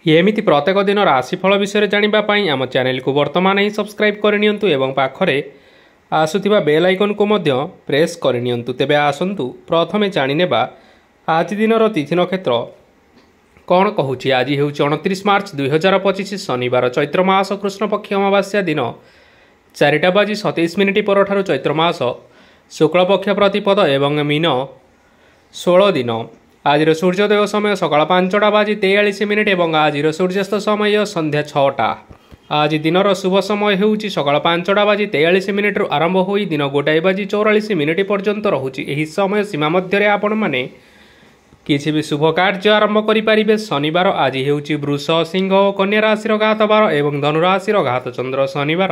एमिति प्रत्येक दिन राशिफल विषय जानापी आम चैनल को वर्तमान ही सब्सक्राइब करनियंतु एवं पाखरे आसुथिबा बेल आइकन को मध्य प्रेस करनियंतु। तेबे आसंतु प्रथमे जानिनेबा आज दिनर तिथि नक्षत्र कौन कहूची। आज हेउची 29 मार्च 2025 शनिवार चैत्र मास कृष्ण पक्ष अमावास्या दिन 4:27 परठारु चैत्र मास शुक्ल पक्ष प्रतिपद एवं मीन 16 दिन। आज सूर्योदय समय सकाळ 5:43 एवं आज सूर्यास्त समय संध्या 6टा। आज दिनर शुभ समय हेउची सकाळ 5:43 आरंभ होई दिन 1:44 पर्यंत रहुची। एही समय सीमा मध्य आपण माने किसी भी शुभ कार्य आरंभ करें। शनिवार आज हेउची वृष सिंह और कन्या राशि घात बार एवं धनुराशि घात चंद्र। शनिवार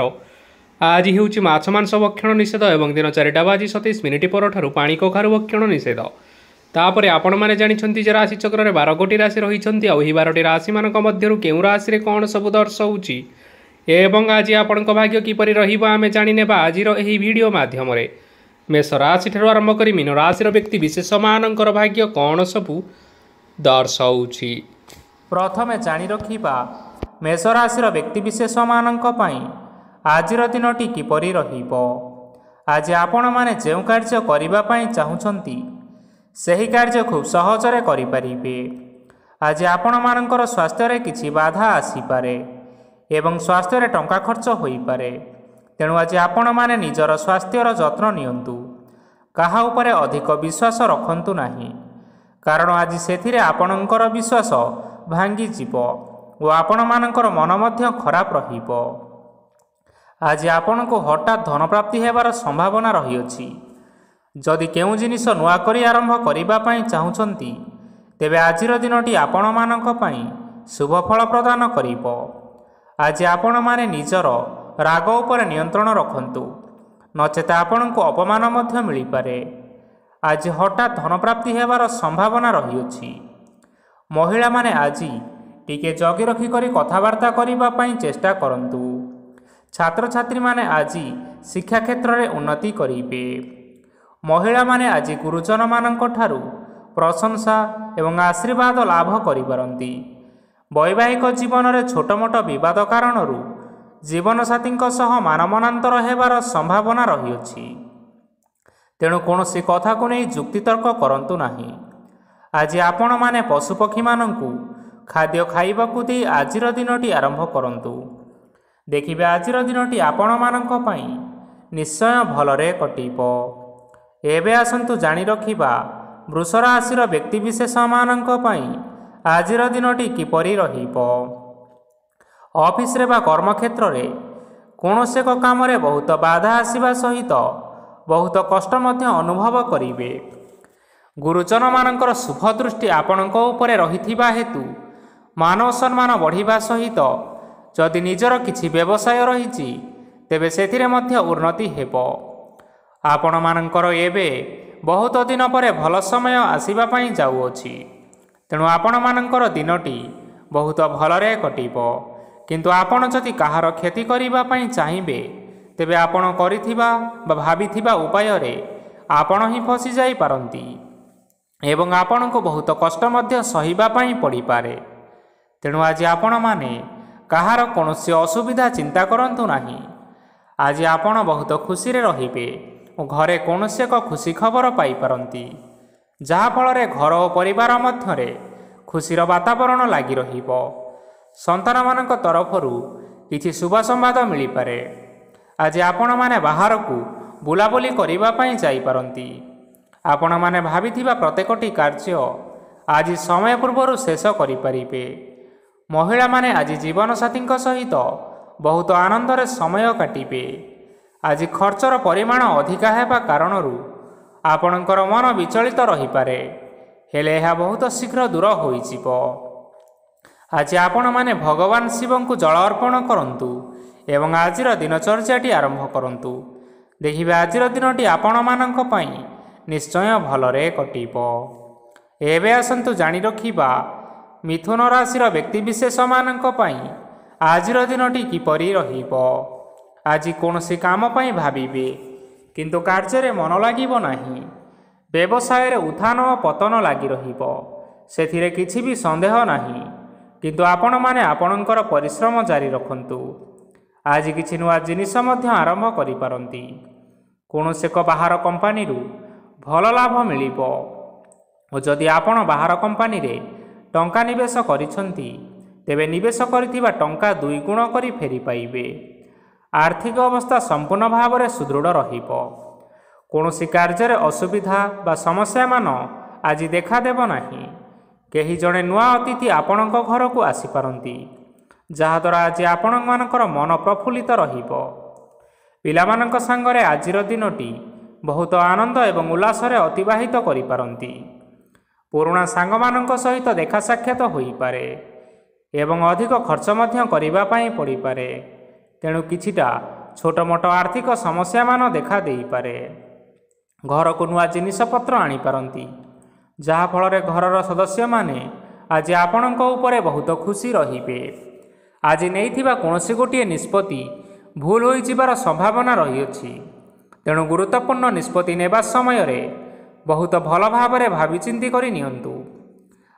आज हेउची माछ मांस भक्षण निषेध एवं दिन 4:27 परठारु पानी कखारु भक्षण निषेध। तापरे आपण माने जानिछंती जे राशि चक्र रे 12 गोटी राशि रहिछंती। आ एही 12टी राशि मानक मध्यरु केउ राशि रे कोन सब दर्शाउची एवं आज आपणक भाग्य किपरि रहिबो आमे जानिनेबा आजिर एही वीडियो माध्यम रे। मेष राशि ठारु आरंभ करी मीन राशि व्यक्ति विशेष मानकर भाग्य कौन सबू दर्शाउछि। प्रथमे जानि रखिबा मेष राशि व्यक्ति विशेष मानक पई आजिर दिनटी किपरि रहिबो। आज आपण माने जेउ कार्य करिबा पई चाहुछंती सही कार्य खूब सहजरे करिपारिबे। आज आपण मानकर स्वास्थ्य रे किछि बाधा आसीपारे एवं स्वास्थ्य रे टंका खर्च होई पारे। तेणु आज आपण माने निजर स्वास्थ्यर जत्न नियंतु। काहा उपरे अधिक विश्वास रखंतु नाही, कारण आज सेथिरे आपणकर विश्वास भांगी जीवो और आपण मानकर मन मध्य खराब रहिबो। आज आपणको हठात धन प्राप्ति हेबार संभावना रहिअछि। जदि केउ जिनिस नुआ करी आरंभ करिबा पई चाहुचंती तेबे आजिर दिनटी आपण मानक पई शुभ फल प्रदान करिबो। आज आपण माने निजर राग उपर नियंत्रण रखंतु, नचेत आपणको अपमान मध्य मिली पारे। आज हठात धन प्राप्ति हेबार संभावना रहिअछि। महिला माने आज टिके जगी रखी करी कथावार्ता करिबा पई चेष्टा करंतु। छात्र छात्री माने आज शिक्षा क्षेत्र रे उन्नति करिबे। महिला माने आज गुरुजन मानक ठारू प्रशंसा एवं आशीर्वाद लाभ करिपारंती। वैवाहिक जीवन रे छोट मोट विवाद कारणरू जीवन साथी सह मानमनांतर हेबार संभावना रहिअछि। तेणु कौनसी कथा को नहीं जुक्तितर्क करंतु नाही। आज आपण माने पशुपक्षी मानंकु खाद्य खाइबाकु दे आजिर दिनटी आरंभ करंतु। देखिबे आजिर दिनटी आपण मानक पई निश्चय भलरे कटिबो। एबे आसंतु जानि रखिबा वृष राशिर व्यक्ति विशेष मानक पई आजिर दिनटी किपरि रहिबो। ऑफिस रे बा कर्म क्षेत्र रे कोनोसे को काम रे बहुत बाधा आसीबा सहित बहुत कष्ट मध्य अनुभव करिवे। गुरुजन मानकर शुभ दृष्टि आपणको उपरे रहिथिबा हेतु मानव सम्मान बढ़िबा सहित जदि निजर किछि व्यवसाय रहिछि तेबे सेथिरे मध्य उन्नति हेबो। आपण मानकर एबे बहुत दिन परे भल समय आसीबा पई जाउअछि। तेणु आपण मानकर दिनटी बहुत भलरे कटिबो। किंतु आपण जदि काहार क्षति करिबा पई चाहिबे तेबे आपण करिथिबा बा भाबिथिबा उपाय रे आपण ही फसी जाई पारंती एवं आपण को बहुत कष्ट मध्य सहिबा पई पड़ी पारे। तेणु आज आपण माने काहार कोनोसी असुविधा चिंता करंतु नाही। आज आपण बहुत खुशी रे रहिबे और घरे कोनोसी एक खुशी खबर पाई पारंती, जहा फल रे घर और परिवार मध्य रे खुशीर वातावरण लागी रहिबो। संतान मानक तरफरु किछि शुभ संवाद मिली पारे। आज आपण माने बाहर को बुलाबुली करिबा पई जाई पारंती। आपण माने भाबिथिबा प्रत्येकटी कार्य आज समय पूर्वरु शेष करि परिबे। महिला माने आज जीवन साथी सहित बहुत आनंद रे समय काटिबे। आज खर्चर परिमाण अधिका हेबा कारणरू आपणकर मन विचलित रही पारे, हेले यह बहुत शीघ्र दूर होई जिवो। आज आपण माने भगवान शिव को जल अर्पण करंतु एवं आजिर दिनचर्याटी आरंभ करंतु। देखिबे आजिर दिनटी आपण मानक पई निश्चय भलरे कटिबो। एबे आसंतु जानि रखिबा मिथुन राशिर व्यक्ति विशेष मानक पई आजिर दिनटी किपरि रहिबो। आज कोनोसी काम पई भाबिबे किंतु कार्य रे मन लागिबो नाही। व्यवसाय रे उत्थान और पतन लागी रहिबो, सेथिरे किछि भी संदेह नाही। କିନ୍ତୁ ଆପଣମାନେ ଆପଣଙ୍କର ପରିଶ୍ରମ ଜାରି ରଖନ୍ତୁ। ଆଜି କିଛି ନୂଆ ଜିନିଷ ମଧ୍ୟ ଆରମ୍ଭ କରିପାରନ୍ତି। କୌଣସି ଏକ ବାହାର କମ୍ପାନୀରୁ ଭଲ ଲାଭ ମିଳିବ ଓ ଯଦି ଆପଣ ବାହାର କମ୍ପାନୀରେ ଟଙ୍କା ନିବେଶ କରିଛନ୍ତି ତେବେ ନିବେଶ କରିଥିବା ଟଙ୍କା 2 ଗୁଣ କରି ଫେରି ପାଇବେ। ଆର୍ଥିକ ଅବସ୍ଥା ସମ୍ପୂର୍ଣ୍ଣ ଭାବରେ ସୁଦୃଢ଼ ରହିବ। କୌଣସି କାର୍ଯ୍ୟରେ ଅସୁବିଧା ବା ସମସ୍ୟାମାନ ଆଜି ଦେଖାଦେବ ନାହିଁ। କେହି ଜଣେ ନୂଆ ଅତିଥି ଆପଣଙ୍କ ଘରକୁ ଆସିପାରନ୍ତି, ଯାହାଦ୍ୱାରା ଆଜି ଆପଣମାନଙ୍କର ମନ ପ୍ରଫୁଲ୍ଲିତ ରହିବ। ପିଲାମାନଙ୍କ ସାଙ୍ଗରେ ଆଜିର ଦିନଟି ବହୁତ ଆନନ୍ଦ ଏବଂ ଉଲ୍ଲାସରେ ଅତିବାହିତ କରିପାରନ୍ତି। ପୁରୁଣା ସାଙ୍ଗମାନଙ୍କ ସହିତ ଦେଖା ସାକ୍ଷାତ ହୋଇପାରେ ଏବଂ ଅଧିକ ଖର୍ଚ୍ଚ ମଧ୍ୟ କରିବା ପାଇଁ ପଡ଼ିପାରେ। ତେଣୁ କିଛିଟା ଛୋଟମୋଟ ଆର୍ଥିକ ସମସ୍ୟାମାନ ଦେଖା ଦେଇପାରେ। ଘରକୁ ନୂଆ ଜିନିଷପତ୍ର ଆଣିପାରନ୍ତି, ଯାହାଫଳରେ ଘରର ସଦସ୍ୟମାନେ ଆଜି ଆପଣଙ୍କ ଉପରେ ବହୁତ ଖୁସି ରହିବେ। ଆଜି ନେଇଥିବା କୌଣସି ଗୋଟିଏ ନିଷ୍ପତ୍ତି ଭୁଲ ହୋଇଯିବାର ସମ୍ଭାବନା ରହିଅଛି। ତେଣୁ ଗୁରୁତ୍ୱପୂର୍ଣ୍ଣ ନିଷ୍ପତ୍ତି ନେବା ସମୟରେ ବହୁତ ଭଲ ଭାବରେ ଭାବିଚିନ୍ତି କରି ନିଅନ୍ତୁ।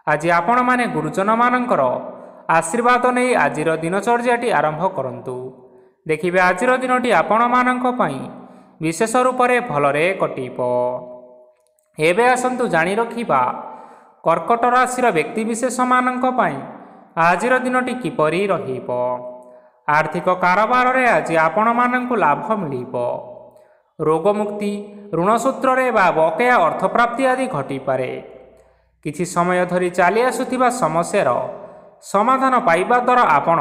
ଆଜି ଆପଣମାନେ ଗୁରୁଜନମାନଙ୍କର ଆଶୀର୍ବାଦ ନେଇ ଆଜିର ଦିନଚର୍ଯ୍ୟାଟି ଆରମ୍ଭ କରନ୍ତୁ। ଦେଖିବେ ଆଜିର ଦିନଟି ଆପଣମାନଙ୍କ ପାଇଁ ବିଶେଷ ରୂପରେ ଭଲରେ କଟିବ। ଏବେ ଆସନ୍ତୁ ଜାଣି ରଖିବା କର୍କଟ ରାଶିର ବ୍ୟକ୍ତିବିଶେଷମାନଙ୍କ ପାଇଁ ଆଜିର ଦିନଟି କିପରି ରହିବ। ଆର୍ଥିକ କାରବାରରେ ଆଜି ଆପଣମାନଙ୍କୁ ଲାଭ ମିଳିବ। ରୋଗମୁକ୍ତି, ଋଣ ସୂତ୍ରରେ ବା ବକେୟା ଅର୍ଥପ୍ରାପ୍ତି ଆଦି ଘଟିପାରେ। କିଛି ସମୟ ଧରି ଚାଲି ଆସୁଥିବା ସମସ୍ୟାର ସମାଧାନ ପାଇବା ଦ୍ୱାରା ଆପଣ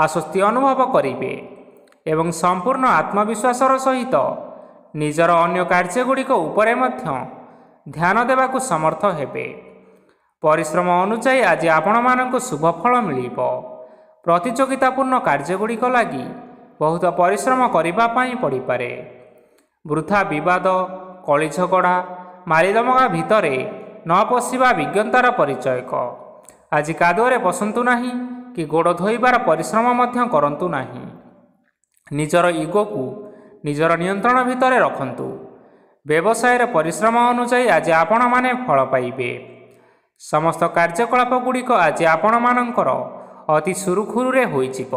ଆଶ୍ୱସ୍ତି ଅନୁଭବ କରିବେ ଏବଂ ସମ୍ପୂର୍ଣ୍ଣ ଆତ୍ମବିଶ୍ୱାସର ସହିତ ନିଜର ଅନ୍ୟ କାର୍ଯ୍ୟଗୁଡ଼ିକ ଉପରେ ମଧ୍ୟ ଧ୍ୟାନ ଦେବାକୁ ସମର୍ଥ ହେବେ। ପରିଶ୍ରମ ଅନୁଯାୟୀ ଆଜି ଆପଣମାନଙ୍କୁ ଶୁଭ ଫଳ ମିଳିବ। ପ୍ରତିଯୋଗିତାପୂର୍ଣ୍ଣ କାର୍ଯ୍ୟଗୁଡ଼ିକ ଲାଗି ବହୁତ ପରିଶ୍ରମ କରିବା ପାଇଁ ପଡ଼ିପାରେ। ବୃଥା ବିବାଦ, କଳିଝଗଡ଼ା, ମାରିଦମଗା ଭିତରେ ନ ପଶିବା ବିଜ୍ଞତାର ପରିଚୟକ। ଆଜି କାଦୁଅରେ ପଶନ୍ତୁ ନାହିଁ କି ଗୋଡ଼ ଧୋଇବାର ପରିଶ୍ରମ ମଧ୍ୟ କରନ୍ତୁ ନାହିଁ। ନିଜର ଇଗୋକୁ ନିଜର ନିୟନ୍ତ୍ରଣ ଭିତରେ ରଖନ୍ତୁ। ବ୍ୟବସାୟରେ ପରିଶ୍ରମ ଅନୁଯାୟୀ ଆଜି ଆପଣମାନେ ଫଳ ପାଇବେ। ସମସ୍ତ କାର୍ଯ୍ୟକଳାପ ଗୁଡ଼ିକ ଆଜି ଆପଣମାନଙ୍କର ଅତି ସୁରୁଖୁରୁରେ ହୋଇଯିବ।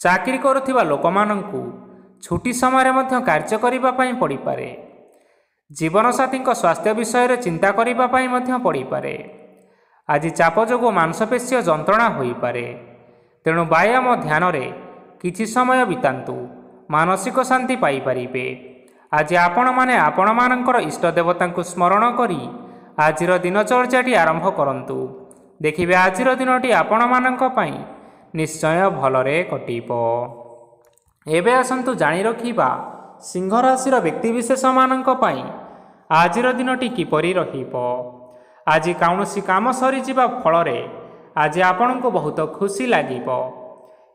ଚାକିରି କରୁଥିବା ଲୋକମାନଙ୍କୁ ଛୁଟି ସମୟରେ ମଧ୍ୟ କାର୍ଯ୍ୟ କରିବା ପାଇଁ ପଡ଼ିପାରେ। ଜୀବନସାଥୀଙ୍କ ସ୍ୱାସ୍ଥ୍ୟ ବିଷୟରେ ଚିନ୍ତା କରିବା ପାଇଁ ମଧ୍ୟ ପଡ଼ିପାରେ। ଆଜି ଚାପ ଯୋଗୁଁ ମାଂସପେଶୀୟ ଯନ୍ତ୍ରଣା ହୋଇପାରେ। ତେଣୁ ବ୍ୟାୟାମ ଧ୍ୟାନରେ କିଛି ସମୟ ବିତାନ୍ତୁ, ମାନସିକ ଶାନ୍ତି ପାଇପାରିବେ। ଆଜି ଆପଣମାନେ ଆପଣମାନଙ୍କର ଇଷ୍ଟ ଦେବତାଙ୍କୁ ସ୍ମରଣ କରି ଆଜିର ଦିନଚର୍ଯ୍ୟାଟି ଆରମ୍ଭ କରନ୍ତୁ। ଦେଖିବେ ଆଜିର ଦିନଟି ଆପଣମାନଙ୍କ ପାଇଁ ନିଶ୍ଚୟ ଭଲରେ କଟିବ। ଏବେ ଆସନ୍ତୁ ଜାଣି ରଖିବା ସିଂହ ରାଶିର ବ୍ୟକ୍ତିବିଶେଷମାନଙ୍କ ପାଇଁ ଆଜିର ଦିନଟି କିପରି ରହିବ। ଆଜି କୌଣସି କାମ ସରିଯିବା ଫଳରେ ଆଜି ଆପଣଙ୍କୁ ବହୁତ ଖୁସି ଲାଗିବ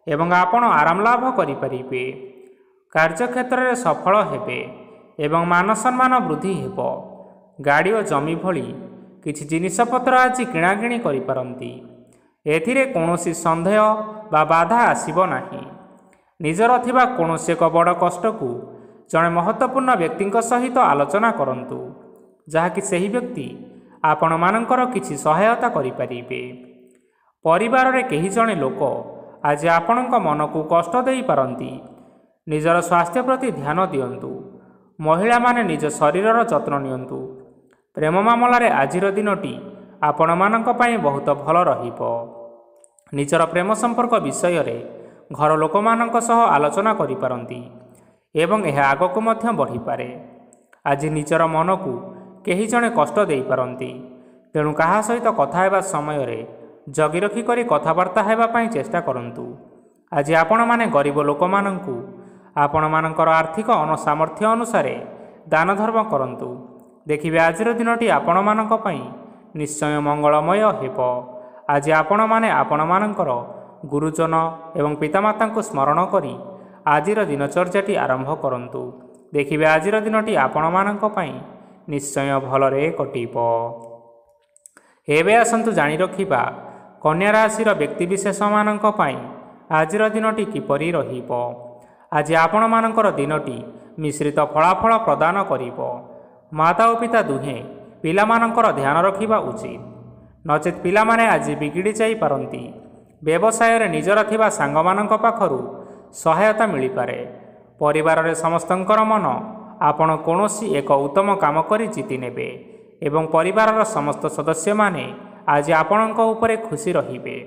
ଏବଂ ଆପଣ ଆରାମ ଲାଭ କରିପାରିବେ। କାର୍ଯ୍ୟକ୍ଷେତ୍ରରେ ସଫଳ ହେବେ ଏବଂ ମାନସମ୍ମାନ ବୃଦ୍ଧି ହେବ। ଗାଡ଼ି ଓ ଜମି ଭଳି କିଛି ଜିନିଷପତ୍ର ଆଜି କିଣାକିଣି କରିପାରନ୍ତି। ଏଥିରେ କୌଣସି ସନ୍ଦେହ ବା ବାଧା ଆସିବ ନାହିଁ। ନିଜର ଥିବା କୌଣସି ଏକ ବଡ଼ କଷ୍ଟକୁ ଜଣେ ମହତ୍ତ୍ୱପୂର୍ଣ୍ଣ ବ୍ୟକ୍ତିଙ୍କ ସହିତ ଆଲୋଚନା କରନ୍ତୁ, ଯାହାକି ସେହି ବ୍ୟକ୍ତି ଆପଣମାନଙ୍କର କିଛି ସହାୟତା କରିପାରିବେ। ପରିବାରରେ କେହି ଜଣେ ଲୋକ ଆଜି ଆପଣଙ୍କ ମନକୁ କଷ୍ଟ ଦେଇପାରନ୍ତି। ନିଜର ସ୍ୱାସ୍ଥ୍ୟ ପ୍ରତି ଧ୍ୟାନ ଦିଅନ୍ତୁ। ମହିଳାମାନେ ନିଜ ଶରୀରର ଯତ୍ନ ନିଅନ୍ତୁ। ପ୍ରେମ ମାମଲାରେ ଆଜିର ଦିନଟି ଆପଣମାନଙ୍କ ପାଇଁ ବହୁତ ଭଲ ରହିବ। ନିଜର ପ୍ରେମ ସମ୍ପର୍କ ବିଷୟରେ ଘର ଲୋକମାନଙ୍କ ସହ ଆଲୋଚନା କରିପାରନ୍ତି ଏବଂ ଏହା ଆଗକୁ ମଧ୍ୟ ବଢ଼ିପାରେ। ଆଜି ନିଜର ମନକୁ କେହି ଜଣେ କଷ୍ଟ ଦେଇପାରନ୍ତି। ତେଣୁ କାହା ସହିତ କଥା ହେବା ସମୟରେ ଜଗି ରଖି କରି କଥାବାର୍ତ୍ତା ହେବା ପାଇଁ ଚେଷ୍ଟା କରନ୍ତୁ। ଆଜି ଆପଣମାନେ ଗରିବ ଲୋକମାନଙ୍କୁ ଆପଣମାନଙ୍କର ଆର୍ଥିକ ସାମର୍ଥ୍ୟ ଅନୁସାରେ ଦାନ ଧର୍ମ କରନ୍ତୁ। ଦେଖିବେ ଆଜିର ଦିନଟି ଆପଣମାନଙ୍କ ପାଇଁ ନିଶ୍ଚୟ ମଙ୍ଗଳମୟ ହେବ। ଆଜି ଆପଣମାନେ ଆପଣମାନଙ୍କର ଗୁରୁଜନ ଏବଂ ପିତାମାତାଙ୍କୁ ସ୍ମରଣ କରି ଆଜିର ଦିନଚର୍ଯ୍ୟାଟି ଆରମ୍ଭ କରନ୍ତୁ। ଦେଖିବେ ଆଜିର ଦିନଟି ଆପଣମାନଙ୍କ ପାଇଁ ନିଶ୍ଚୟ ଭଲରେ କଟିବ। ଏବେ ଆସନ୍ତୁ ଜାଣି ରଖିବା କନ୍ୟା ରାଶିର ବ୍ୟକ୍ତିବିଶେଷମାନଙ୍କ ପାଇଁ ଆଜିର ଦିନଟି କିପରି ରହିବ। ଆଜି ଆପଣମାନଙ୍କର ଦିନଟି ମିଶ୍ରିତ ଫଳାଫଳ ପ୍ରଦାନ କରିବ। ମାତା ଓ ପିତା ଦୁହେଁ ପିଲାମାନଙ୍କର ଧ୍ୟାନ ରଖିବା ଉଚିତ। ନଚେତ୍ ପିଲାମାନେ ଆଜି ବିଗିଡ଼ି ଯାଇପାରନ୍ତି। ବ୍ୟବସାୟରେ ନିଜର ଥିବା ସାଙ୍ଗମାନଙ୍କ ପାଖରୁ ସହାୟତା ମିଳିପାରେ। ପରିବାରରେ ସମସ୍ତଙ୍କର ମନ ଆପଣ କୌଣସି ଏକ ଉତ୍ତମ କାମ କରି ଜିତି ନେବେ ଏବଂ ପରିବାରର ସମସ୍ତ ସଦସ୍ୟମାନେ ଆଜି ଆପଣଙ୍କ ଉପରେ ଖୁସି ରହିବେ।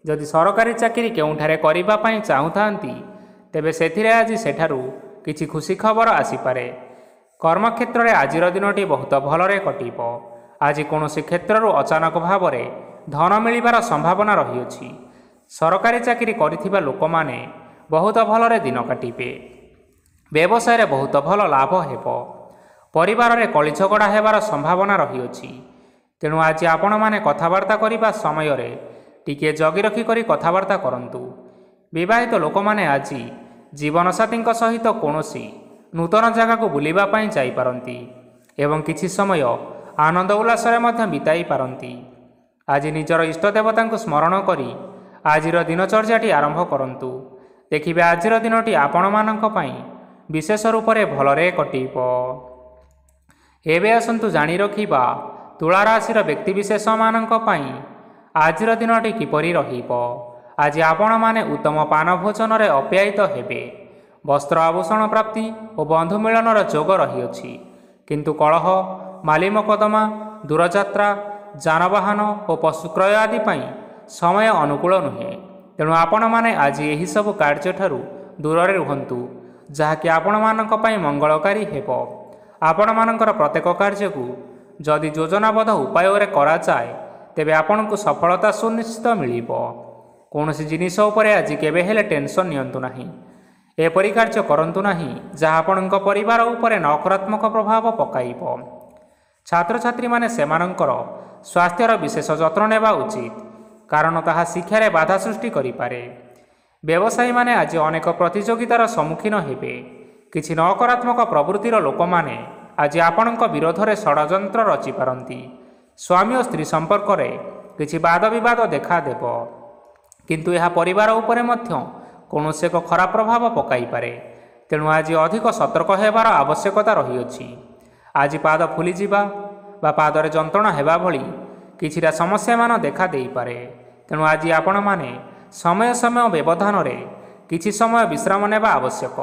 ଯଦି ସରକାରୀ ଚାକିରି କେଉଁଠାରେ କରିବା ପାଇଁ ଚାହୁଁଥାନ୍ତି ତେବେ ସେଥିରେ ଆଜି ସେଠାରୁ କିଛି ଖୁସି ଖବର ଆସିପାରେ। କର୍ମକ୍ଷେତ୍ରରେ ଆଜିର ଦିନଟି ବହୁତ ଭଲରେ କଟିବ। ଆଜି କୌଣସି କ୍ଷେତ୍ରରୁ ଅଚାନକ ଭାବରେ ଧନ ମିଳିବାର ସମ୍ଭାବନା ରହିଅଛି। ସରକାରୀ ଚାକିରି କରିଥିବା ଲୋକମାନେ ବହୁତ ଭଲରେ ଦିନ କାଟିବେ। ବ୍ୟବସାୟରେ ବହୁତ ଭଲ ଲାଭ ହେବ। ପରିବାରରେ କଳିଝଗଡ଼ା ହେବାର ସମ୍ଭାବନା ରହିଅଛି। ତେଣୁ ଆଜି ଆପଣମାନେ କଥାବାର୍ତ୍ତା କରିବା ସମୟରେ ଟିକିଏ ଜଗି ରଖି କରି କଥାବାର୍ତ୍ତା କରନ୍ତୁ। ବିବାହିତ ଲୋକମାନେ ଆଜି ଜୀବନସାଥୀଙ୍କ ସହିତ କୌଣସି ନୂତନ ଜାଗାକୁ ବୁଲିବା ପାଇଁ ଯାଇପାରନ୍ତି ଏବଂ କିଛି ସମୟ ଆନନ୍ଦ ଉଲ୍ଲାସରେ ମଧ୍ୟ ବିତାଇ ପାରନ୍ତି। ଆଜି ନିଜର ଇଷ୍ଟ ଦେବତାଙ୍କୁ ସ୍ମରଣ କରି ଆଜିର ଦିନଚର୍ଯ୍ୟାଟି ଆରମ୍ଭ କରନ୍ତୁ। ଦେଖିବେ ଆଜିର ଦିନଟି ଆପଣମାନଙ୍କ ପାଇଁ ବିଶେଷ ରୂପରେ ଭଲରେ କଟିବ। ଏବେ ଆସନ୍ତୁ ଜାଣି ରଖିବା ତୁଳା ରାଶିର ବ୍ୟକ୍ତିବିଶେଷମାନଙ୍କ ପାଇଁ ଆଜିର ଦିନଟି କିପରି ରହିବ। ଆଜି ଆପଣମାନେ ଉତ୍ତମ ପାନ ଭୋଜନରେ ଅପ୍ୟାୟିତ ହେବେ। ବସ୍ତ୍ର ଆଭୂଷଣ ପ୍ରାପ୍ତି ଓ ବନ୍ଧୁ ମିଳନର ଯୋଗ ରହିଅଛି। କିନ୍ତୁ କଳହ, ମାଲି ମକଦ୍ଦମା, ଦୂରଯାତ୍ରା, ଯାନବାହନ ଓ ପଶୁ କ୍ରୟ ଆଦି ପାଇଁ ସମୟ ଅନୁକୂଳ ନୁହେଁ। ତେଣୁ ଆପଣମାନେ ଆଜି ଏହିସବୁ କାର୍ଯ୍ୟଠାରୁ ଦୂରରେ ରୁହନ୍ତୁ, ଯାହାକି ଆପଣମାନଙ୍କ ପାଇଁ ମଙ୍ଗଳକାରୀ ହେବ। ଆପଣମାନଙ୍କର ପ୍ରତ୍ୟେକ କାର୍ଯ୍ୟକୁ ଯଦି ଯୋଜନାବଦ୍ଧ ଉପାୟରେ କରାଯାଏ ତେବେ ଆପଣଙ୍କୁ ସଫଳତା ସୁନିଶ୍ଚିତ ମିଳିବ। କୌଣସି ଜିନିଷ ଉପରେ ଆଜି କେବେ ହେଲେ ଟେନସନ୍ ନିଅନ୍ତୁ ନାହିଁ। ଏପରି କାର୍ଯ୍ୟ କରନ୍ତୁ ନାହିଁ ଯାହା ଆପଣଙ୍କ ପରିବାର ଉପରେ ନକାରାତ୍ମକ ପ୍ରଭାବ ପକାଇବ। ଛାତ୍ରଛାତ୍ରୀମାନେ ସେମାନଙ୍କର ସ୍ୱାସ୍ଥ୍ୟର ବିଶେଷ ଯତ୍ନ ନେବା ଉଚିତ, କାରଣ ତାହା ଶିକ୍ଷାରେ ବାଧା ସୃଷ୍ଟି କରିପାରେ। ବ୍ୟବସାୟୀମାନେ ଆଜି ଅନେକ ପ୍ରତିଯୋଗିତାର ସମ୍ମୁଖୀନ ହେବେ। କିଛି ନକାରାତ୍ମକ ପ୍ରବୃତ୍ତିର ଲୋକମାନେ ଆଜି ଆପଣଙ୍କ ବିରୋଧରେ ଷଡ଼ଯନ୍ତ୍ର ରଚିପାରନ୍ତି। ସ୍ୱାମୀ ଓ ସ୍ତ୍ରୀ ସମ୍ପର୍କରେ କିଛି ବାଦବିବାଦ ଦେଖାଦେବ, କିନ୍ତୁ ଏହା ପରିବାର ଉପରେ ମଧ୍ୟ କୌଣସି ଏକ ଖରାପ ପ୍ରଭାବ ପକାଇପାରେ। ତେଣୁ ଆଜି ଅଧିକ ସତର୍କ ହେବାର ଆବଶ୍ୟକତା ରହିଅଛି। ଆଜି ପାଦ ଫୁଲିଯିବା ବା ପାଦରେ ଯନ୍ତ୍ରଣା ହେବା ଭଳି କିଛିଟା ସମସ୍ୟାମାନ ଦେଖା ଦେଇପାରେ। ତେଣୁ ଆଜି ଆପଣମାନେ ସମୟ ସମୟ ବ୍ୟବଧାନରେ କିଛି ସମୟ ବିଶ୍ରାମ ନେବା ଆବଶ୍ୟକ।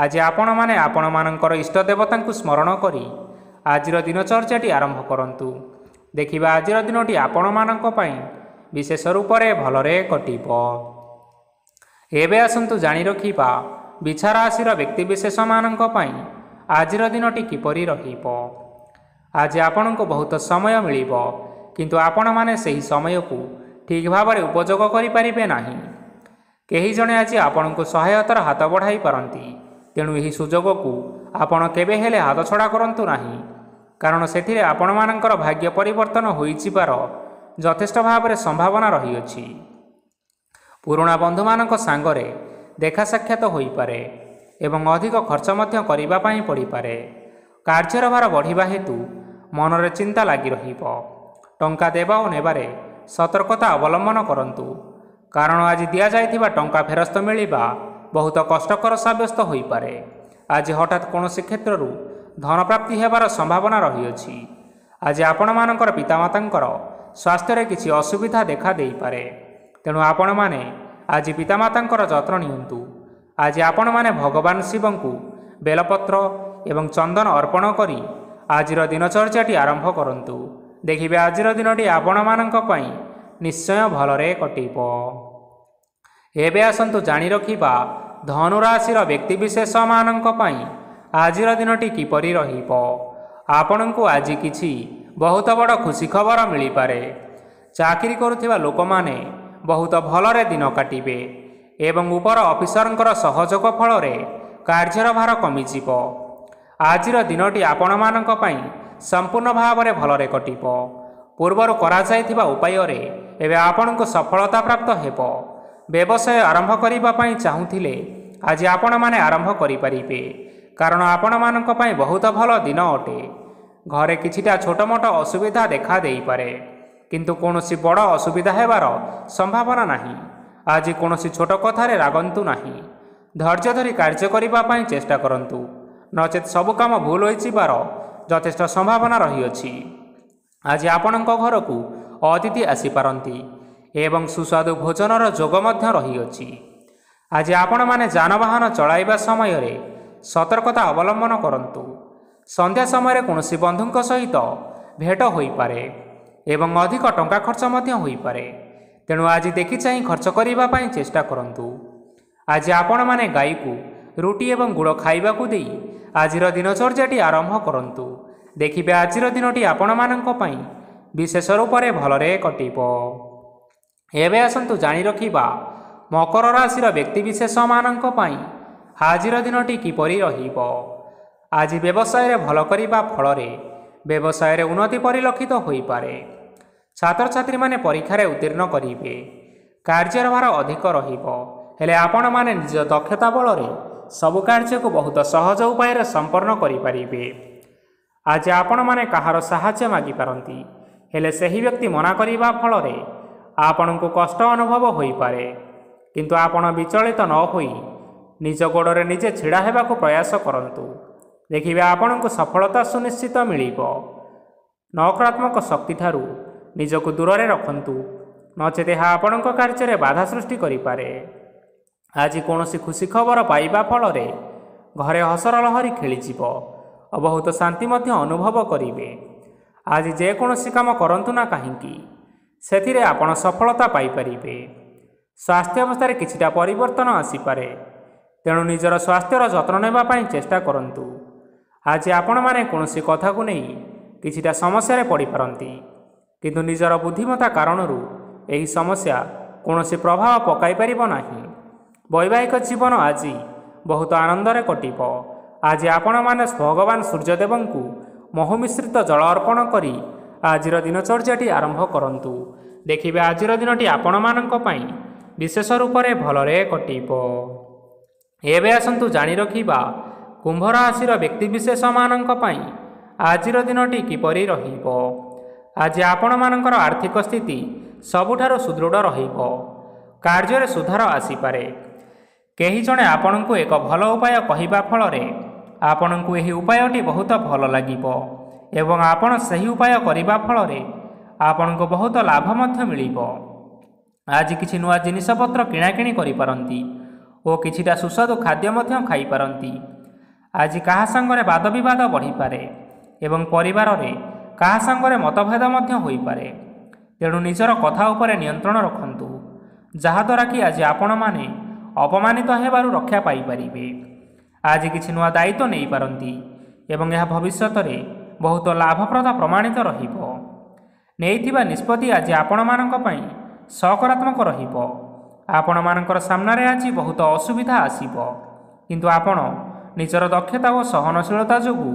ଆଜି ଆପଣମାନେ ଆପଣମାନଙ୍କର ଇଷ୍ଟ ଦେବତାଙ୍କୁ ସ୍ମରଣ କରି ଆଜିର ଦିନଚର୍ଯ୍ୟାଟି ଆରମ୍ଭ କରନ୍ତୁ। ଦେଖିବା ଆଜିର ଦିନଟି ଆପଣମାନଙ୍କ ପାଇଁ ବିଶେଷ ରୂପରେ ଭଲରେ କଟିବ। ଏବେ ଆସନ୍ତୁ ଜାଣି ରଖିବା ବିଛା ରାଶିର ବ୍ୟକ୍ତିବିଶେଷମାନଙ୍କ ପାଇଁ ଆଜିର ଦିନଟି କିପରି ରହିବ। ଆଜି ଆପଣଙ୍କୁ ବହୁତ ସମୟ ମିଳିବ, କିନ୍ତୁ ଆପଣମାନେ ସେହି ସମୟକୁ ଠିକ୍ ଭାବରେ ଉପଯୋଗ କରିପାରିବେ ନାହିଁ। କେହି ଜଣେ ଆଜି ଆପଣଙ୍କୁ ସହାୟତାର ହାତ ବଢ଼ାଇ ପାରନ୍ତି। ତେଣୁ ଏହି ସୁଯୋଗକୁ ଆପଣ କେବେ ହେଲେ ହାତଛଡ଼ା କରନ୍ତୁ ନାହିଁ, କାରଣ ସେଥିରେ ଆପଣମାନଙ୍କର ଭାଗ୍ୟ ପରିବର୍ତ୍ତନ ହୋଇଯିବାର ଯଥେଷ୍ଟ ଭାବରେ ସମ୍ଭାବନା ରହିଅଛି। ପୁରୁଣା ବନ୍ଧୁମାନଙ୍କ ସାଙ୍ଗରେ ଦେଖା ସାକ୍ଷାତ ହୋଇପାରେ ଏବଂ ଅଧିକ ଖର୍ଚ୍ଚ ମଧ୍ୟ କରିବା ପାଇଁ ପଡ଼ିପାରେ। କାର୍ଯ୍ୟର ଭାର ବଢ଼ିବା ହେତୁ ମନରେ ଚିନ୍ତା ଲାଗି ରହିବ। ଟଙ୍କା ଦେବା ଓ ନେବାରେ ସତର୍କତା ଅବଲମ୍ବନ କରନ୍ତୁ, କାରଣ ଆଜି ଦିଆଯାଇଥିବା ଟଙ୍କା ଫେରସ୍ତ ମିଳିବା ବହୁତ କଷ୍ଟକର ସାବ୍ୟସ୍ତ ହୋଇପାରେ। ଆଜି ହଠାତ୍ କୌଣସି କ୍ଷେତ୍ରରୁ ଧନପ୍ରାପ୍ତି ହେବାର ସମ୍ଭାବନା ରହିଅଛି। ଆଜି ଆପଣମାନଙ୍କର ପିତାମାତାଙ୍କର ସ୍ୱାସ୍ଥ୍ୟରେ କିଛି ଅସୁବିଧା ଦେଖା ଦେଇପାରେ। ତେଣୁ ଆପଣମାନେ ଆଜି ପିତାମାତାଙ୍କର ଯତ୍ନ ନିଅନ୍ତୁ। ଆଜି ଆପଣମାନେ ଭଗବାନ ଶିବଙ୍କୁ ବେଲପତ୍ର ଏବଂ ଚନ୍ଦନ ଅର୍ପଣ କରି ଆଜିର ଦିନଚର୍ଯ୍ୟାଟି ଆରମ୍ଭ କରନ୍ତୁ। ଦେଖିବେ ଆଜିର ଦିନଟି ଆପଣମାନଙ୍କ ପାଇଁ ନିଶ୍ଚୟ ଭଲରେ କଟିବ। ଏବେ ଆସନ୍ତୁ ଜାଣି ରଖିବା ଧନୁ ରାଶିର ବ୍ୟକ୍ତିବିଶେଷମାନଙ୍କ ପାଇଁ ଆଜିର ଦିନଟି କିପରି ରହିବ। ଆପଣଙ୍କୁ ଆଜି କିଛି ବହୁତ ବଡ଼ ଖୁସି ଖବର ମିଳିପାରେ। ଚାକିରି କରୁଥିବା ଲୋକମାନେ ବହୁତ ଭଲରେ ଦିନ କାଟିବେ ଏବଂ ଉପର ଅଫିସରଙ୍କର ସହଯୋଗ ଫଳରେ କାର୍ଯ୍ୟର ଭାର କମିଯିବ। ଆଜିର ଦିନଟି ଆପଣମାନଙ୍କ ପାଇଁ ସମ୍ପୂର୍ଣ୍ଣ ଭାବରେ ଭଲରେ କଟିବ। ପୂର୍ବରୁ କରାଯାଇଥିବା ଉପାୟରେ ଏବେ ଆପଣଙ୍କୁ ସଫଳତା ପ୍ରାପ୍ତ ହେବ। ବ୍ୟବସାୟ ଆରମ୍ଭ କରିବା ପାଇଁ ଚାହୁଁଥିଲେ ଆଜି ଆପଣମାନେ ଆରମ୍ଭ କରିପାରିବେ, କାରଣ ଆପଣମାନଙ୍କ ପାଇଁ ବହୁତ ଭଲ ଦିନ ଅଟେ। ଘରେ କିଛିଟା ଛୋଟମୋଟ ଅସୁବିଧା ଦେଖା ଦେଇପାରେ, କିନ୍ତୁ କୌଣସି ବଡ଼ ଅସୁବିଧା ହେବାର ସମ୍ଭାବନା ନାହିଁ। ଆଜି କୌଣସି ଛୋଟ କଥାରେ ରାଗନ୍ତୁ ନାହିଁ। ଧୈର୍ଯ୍ୟ ଧରି କାର୍ଯ୍ୟ କରିବା ପାଇଁ ଚେଷ୍ଟା କରନ୍ତୁ, ନଚେତ୍ ସବୁ କାମ ଭୁଲ ହୋଇଯିବାର ଯଥେଷ୍ଟ ସମ୍ଭାବନା ରହିଅଛି। ଆଜି ଆପଣଙ୍କ ଘରକୁ ଅତିଥି ଆସିପାରନ୍ତି ଏବଂ ସୁସ୍ୱାଦୁ ଭୋଜନର ଯୋଗ ମଧ୍ୟ ରହିଅଛି। ଆଜି ଆପଣମାନେ ଯାନବାହନ ଚଳାଇବା ସମୟରେ ସତର୍କତା ଅବଲମ୍ବନ କରନ୍ତୁ। ସନ୍ଧ୍ୟା ସମୟରେ କୌଣସି ବନ୍ଧୁଙ୍କ ସହିତ ଭେଟ ହୋଇପାରେ ଏବଂ ଅଧିକ ଟଙ୍କା ଖର୍ଚ୍ଚ ମଧ୍ୟ ହୋଇପାରେ। ତେଣୁ ଆଜି ଦେଖି ଚାହିଁ ଖର୍ଚ୍ଚ କରିବା ପାଇଁ ଚେଷ୍ଟା କରନ୍ତୁ। ଆଜି ଆପଣମାନେ ଗାଈକୁ ରୁଟି ଏବଂ ଗୁଡ଼ ଖାଇବାକୁ ଦେଇ ଆଜିର ଦିନଚର୍ଯ୍ୟାଟି ଆରମ୍ଭ କରନ୍ତୁ। ଦେଖିବେ ଆଜିର ଦିନଟି ଆପଣମାନଙ୍କ ପାଇଁ ବିଶେଷ ରୂପରେ ଭଲରେ କଟିବ। ଏବେ ଆସନ୍ତୁ ଜାଣି ରଖିବା ମକର ରାଶିର ବ୍ୟକ୍ତିବିଶେଷମାନଙ୍କ ପାଇଁ ଆଜିର ଦିନଟି କିପରି ରହିବ। ଆଜି ବ୍ୟବସାୟରେ ଭଲ କରିବା ଫଳରେ ବ୍ୟବସାୟରେ ଉନ୍ନତି ପରିଲକ୍ଷିତ ହୋଇପାରେ। ଛାତ୍ରଛାତ୍ରୀମାନେ ପରୀକ୍ଷାରେ ଉତ୍ତୀର୍ଣ୍ଣ କରିବେ। କାର୍ଯ୍ୟର ଭାର ଅଧିକ ରହିବ, ହେଲେ ଆପଣମାନେ ନିଜ ଦକ୍ଷତା ବଳରେ ସବୁ କାର୍ଯ୍ୟକୁ ବହୁତ ସହଜ ଉପାୟରେ ସମ୍ପନ୍ନ କରିପାରିବେ। ଆଜି ଆପଣମାନେ କାହାର ସାହାଯ୍ୟ ମାଗିପାରନ୍ତି, ହେଲେ ସେହି ବ୍ୟକ୍ତି ମନା କରିବା ଫଳରେ ଆପଣଙ୍କୁ କଷ୍ଟ ଅନୁଭବ ହୋଇପାରେ। କିନ୍ତୁ ଆପଣ ବିଚଳିତ ନ ହୋଇ ନିଜ ଗୋଡ଼ରେ ନିଜେ ଛିଡ଼ା ହେବାକୁ ପ୍ରୟାସ କରନ୍ତୁ। ଦେଖିବେ ଆପଣଙ୍କୁ ସଫଳତା ସୁନିଶ୍ଚିତ ମିଳିବ। ନକାରାତ୍ମକ ଶକ୍ତିଠାରୁ ନିଜକୁ ଦୂରରେ ରଖନ୍ତୁ, ନଚେତ୍ ଏହା ଆପଣଙ୍କ କାର୍ଯ୍ୟରେ ବାଧା ସୃଷ୍ଟି କରିପାରେ। ଆଜି କୌଣସି ଖୁସି ଖବର ପାଇବା ଫଳରେ ଘରେ ହସର ଲହରୀ ଖେଳିଯିବ ଓ ବହୁତ ଶାନ୍ତି ମଧ୍ୟ ଅନୁଭବ କରିବେ। ଆଜି ଯେକୌଣସି କାମ କରନ୍ତୁ ନା କାହିଁକି ସେଥିରେ ଆପଣ ସଫଳତା ପାଇପାରିବେ। ସ୍ୱାସ୍ଥ୍ୟ ଅବସ୍ଥାରେ କିଛିଟା ପରିବର୍ତ୍ତନ ଆସିପାରେ, ତେଣୁ ନିଜର ସ୍ୱାସ୍ଥ୍ୟର ଯତ୍ନ ନେବା ପାଇଁ ଚେଷ୍ଟା କରନ୍ତୁ। ଆଜି ଆପଣମାନେ କୌଣସି କଥାକୁ ନେଇ କିଛିଟା ସମସ୍ୟାରେ ପଡ଼ିପାରନ୍ତି, କିନ୍ତୁ ନିଜର ବୁଦ୍ଧିମତ୍ତା କାରଣରୁ ଏହି ସମସ୍ୟା କୌଣସି ପ୍ରଭାବ ପକାଇପାରିବ ନାହିଁ। ବୈବାହିକ ଜୀବନ ଆଜି ବହୁତ ଆନନ୍ଦରେ କଟିବ। ଆଜି ଆପଣମାନେ ଭଗବାନ ସୂର୍ଯ୍ୟଦେବଙ୍କୁ ମହୁ ମିଶ୍ରିତ ଜଳ ଅର୍ପଣ କରି ଆଜିର ଦିନଚର୍ଯ୍ୟାଟି ଆରମ୍ଭ କରନ୍ତୁ। ଦେଖିବେ ଆଜିର ଦିନଟି ଆପଣମାନଙ୍କ ପାଇଁ ବିଶେଷ ରୂପରେ ଭଲରେ କଟିବ। ଏବେ ଆସନ୍ତୁ ଜାଣି ରଖିବା କୁମ୍ଭ ରାଶିର ବ୍ୟକ୍ତିବିଶେଷମାନଙ୍କ ପାଇଁ ଆଜିର ଦିନଟି କିପରି ରହିବ। ଆଜି ଆପଣମାନଙ୍କର ଆର୍ଥିକ ସ୍ଥିତି ସବୁଠାରୁ ସୁଦୃଢ଼ ରହିବ। କାର୍ଯ୍ୟରେ ସୁଧାର ଆସିପାରେ। କେହି ଜଣେ ଆପଣଙ୍କୁ ଏକ ଭଲ ଉପାୟ କହିବା ଫଳରେ ଆପଣଙ୍କୁ ଏହି ଉପାୟଟି ବହୁତ ଭଲ ଲାଗିବ ଏବଂ ଆପଣ ସେହି ଉପାୟ କରିବା ଫଳରେ ଆପଣଙ୍କୁ ବହୁତ ଲାଭ ମଧ୍ୟ ମିଳିବ। ଆଜି କିଛି ନୂଆ ଜିନିଷପତ୍ର କିଣାକିଣି କରିପାରନ୍ତି ଓ କିଛିଟା ସୁସ୍ୱାଦୁ ଖାଦ୍ୟ ମଧ୍ୟ ଖାଇପାରନ୍ତି। ଆଜି କାହା ସାଙ୍ଗରେ ବାଦବିବାଦ ବଢ଼ିପାରେ ଏବଂ ପରିବାରରେ କାହା ସାଙ୍ଗରେ ମତଭେଦ ମଧ୍ୟ ହୋଇପାରେ। ତେଣୁ ନିଜର କଥା ଉପରେ ନିୟନ୍ତ୍ରଣ ରଖନ୍ତୁ, ଯାହାଦ୍ୱାରା କି ଆଜି ଆପଣମାନେ ଅପମାନିତ ହେବାରୁ ରକ୍ଷା ପାଇପାରିବେ। ଆଜି କିଛି ନୂଆ ଦାୟିତ୍ୱ ନେଇପାରନ୍ତି ଏବଂ ଏହା ଭବିଷ୍ୟତରେ ବହୁତ ଲାଭପ୍ରଦ ପ୍ରମାଣିତ ରହିବ। ନେଇଥିବା ନିଷ୍ପତ୍ତି ଆଜି ଆପଣମାନଙ୍କ ପାଇଁ ସକାରାତ୍ମକ ରହିବ। ଆପଣମାନଙ୍କର ସାମ୍ନାରେ ଆଜି ବହୁତ ଅସୁବିଧା ଆସିବ, କିନ୍ତୁ ଆପଣ ନିଜର ଦକ୍ଷତା ଓ ସହନଶୀଳତା ଯୋଗୁଁ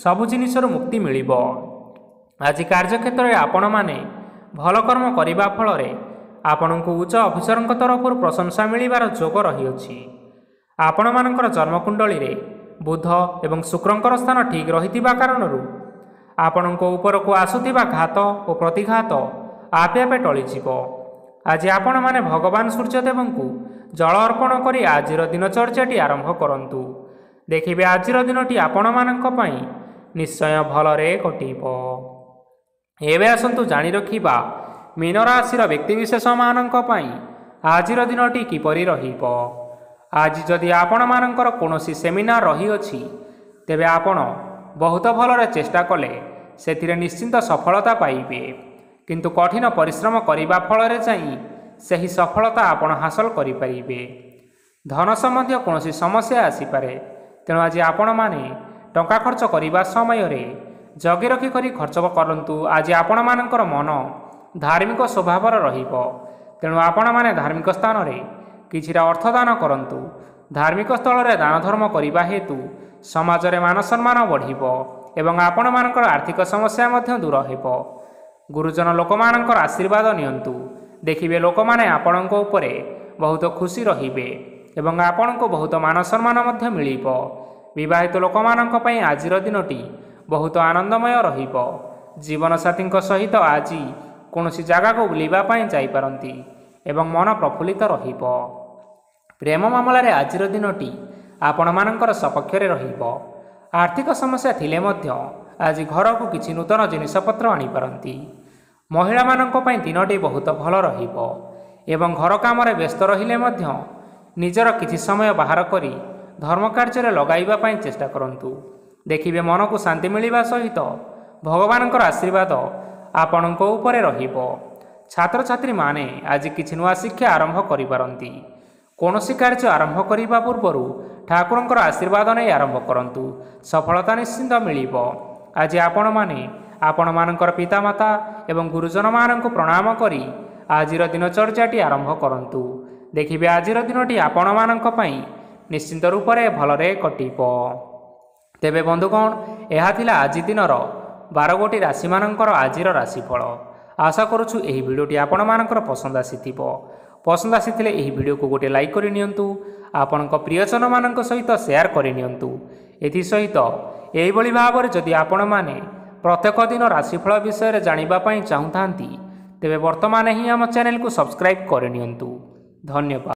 ସବୁ ଜିନିଷରୁ ମୁକ୍ତି ମିଳିବ। ଆଜି କାର୍ଯ୍ୟକ୍ଷେତ୍ରରେ ଆପଣମାନେ ଭଲ କର୍ମ କରିବା ଫଳରେ ଆପଣଙ୍କୁ ଉଚ୍ଚ ଅଫିସରଙ୍କ ତରଫରୁ ପ୍ରଶଂସା ମିଳିବାର ଯୋଗ ରହିଅଛି। ଆପଣମାନଙ୍କର ଜନ୍ମକୁଣ୍ଡଳୀରେ ବୁଧ ଏବଂ ଶୁକ୍ରଙ୍କର ସ୍ଥାନ ଠିକ୍ ରହିଥିବା କାରଣରୁ ଆପଣଙ୍କ ଉପରକୁ ଆସୁଥିବା ଘାତ ଓ ପ୍ରତିଘାତ ଆପେ ଆପେ ଟଳିଯିବ। ଆଜି ଆପଣମାନେ ଭଗବାନ ସୂର୍ଯ୍ୟଦେବଙ୍କୁ ଜଳ ଅର୍ପଣ କରି ଆଜିର ଦିନଚର୍ଯ୍ୟାଟି ଆରମ୍ଭ କରନ୍ତୁ। ଦେଖିବେ ଆଜିର ଦିନଟି ଆପଣମାନଙ୍କ ପାଇଁ ନିଶ୍ଚୟ ଭଲରେ କଟିବ। ଏବେ ଆସନ୍ତୁ ଜାଣି ରଖିବା ମୀନ ରାଶିର ବ୍ୟକ୍ତିବିଶେଷମାନଙ୍କ ପାଇଁ ଆଜିର ଦିନଟି କିପରି ରହିବ। ଆଜି ଯଦି ଆପଣମାନଙ୍କର କୌଣସି ସେମିନାର ରହିଅଛି, ତେବେ ଆପଣ ବହୁତ ଭଲରେ ଚେଷ୍ଟା କଲେ ସେଥିରେ ନିଶ୍ଚିନ୍ତ ସଫଳତା ପାଇବେ। କିନ୍ତୁ କଠିନ ପରିଶ୍ରମ କରିବା ଫଳରେ ଯାଇ ସେହି ସଫଳତା ଆପଣ ହାସଲ କରିପାରିବେ। ଧନ ସମ୍ବନ୍ଧୀୟ କୌଣସି ସମସ୍ୟା ଆସିପାରେ, ତେଣୁ ଆଜି ଆପଣମାନେ ଟଙ୍କା ଖର୍ଚ୍ଚ କରିବା ସମୟରେ ଜଗି ରଖି କରି ଖର୍ଚ୍ଚ କରନ୍ତୁ। ଆଜି ଆପଣମାନଙ୍କର ମନ ଧାର୍ମିକ ସ୍ୱଭାବର ରହିବ, ତେଣୁ ଆପଣମାନେ ଧାର୍ମିକ ସ୍ଥାନରେ କିଛିଟା ଅର୍ଥଦାନ କରନ୍ତୁ। ଧାର୍ମିକ ସ୍ଥଳରେ ଦାନ ଧର୍ମ କରିବା ହେତୁ ସମାଜରେ ମାନ ସମ୍ମାନ ବଢ଼ିବ ଏବଂ ଆପଣମାନଙ୍କର ଆର୍ଥିକ ସମସ୍ୟା ମଧ୍ୟ ଦୂର ହେବ। ଗୁରୁଜନ ଲୋକମାନଙ୍କର ଆଶୀର୍ବାଦ ନିଅନ୍ତୁ। ଦେଖିବେ ଲୋକମାନେ ଆପଣଙ୍କ ଉପରେ ବହୁତ ଖୁସି ରହିବେ ଏବଂ ଆପଣଙ୍କୁ ବହୁତ ମାନ ସମ୍ମାନ ମଧ୍ୟ ମିଳିବ। ବିବାହିତ ଲୋକମାନଙ୍କ ପାଇଁ ଆଜିର ଦିନଟି ବହୁତ ଆନନ୍ଦମୟ ରହିବ। ଜୀବନସାଥୀଙ୍କ ସହିତ ଆଜି କୌଣସି ଜାଗାକୁ ବୁଲିବା ପାଇଁ ଯାଇପାରନ୍ତି ଏବଂ ମନ ପ୍ରଫୁଲ୍ଲିତ ରହିବ। ପ୍ରେମ ମାମଲାରେ ଆଜିର ଦିନଟି ଆପଣମାନଙ୍କର ସପକ୍ଷରେ ରହିବ। ଆର୍ଥିକ ସମସ୍ୟା ଥିଲେ ମଧ୍ୟ ଆଜି ଘରକୁ କିଛି ନୂତନ ଜିନିଷପତ୍ର ଆଣିପାରନ୍ତି। महिलाମାନଙ୍କ ପାଇଁ दिनटी बहुत भल रहिब एवं घर कामरे व्यस्त रहिले मध्य निजर किछि समय बाहर करी धर्म कार्य लगाइबा पई चेष्टा करंतु। देखिबे मन को शांति मिलिबा सहित भगवानଙ୍କର आशीर्वाद आपणଙ୍କ उपरे रहिब। छात्र छात्री माने आज किछि नुआ शिक्षा आरंभ करि पारंती। कोनोसी कार्य आरंभ करिबा पूर्वरु ठाकुरଙ୍କର आशीर्वाद नै आरंभ करंतु, सफलता निश्चिंत मिलिब। आज आपण माने आपण मानकर पितामाता एवं गुरुजन मानक प्रणाम करी आजिर दिनचर्याटी आरंभ करंतु। देखिबे आजिर दिनटी आपण मानक पई निश्चिंत रूप से भलरे कटिब। तेबे बंधुगण यह थिला आज दिनर 12 गोटी राशि मानकर आजिर राशिफल। आशा करुछु एही भिडियोटी आपण मानकर पसंद आसीथिबो। पसंद आसीथिले एही भिडियो को गोटे लाइक करि नियंतु, आपणक प्रियजन मानक सहित शेयर करि नियंतु। एथि सहित एही भली भाबरे जदि आपण माने प्रत्येक दिन राशिफल विषय रे जानिबा पई चाहुथांती तेबे वर्तमान ही आम चैनल को सब्सक्राइब करि नियंतु। धन्यवाद।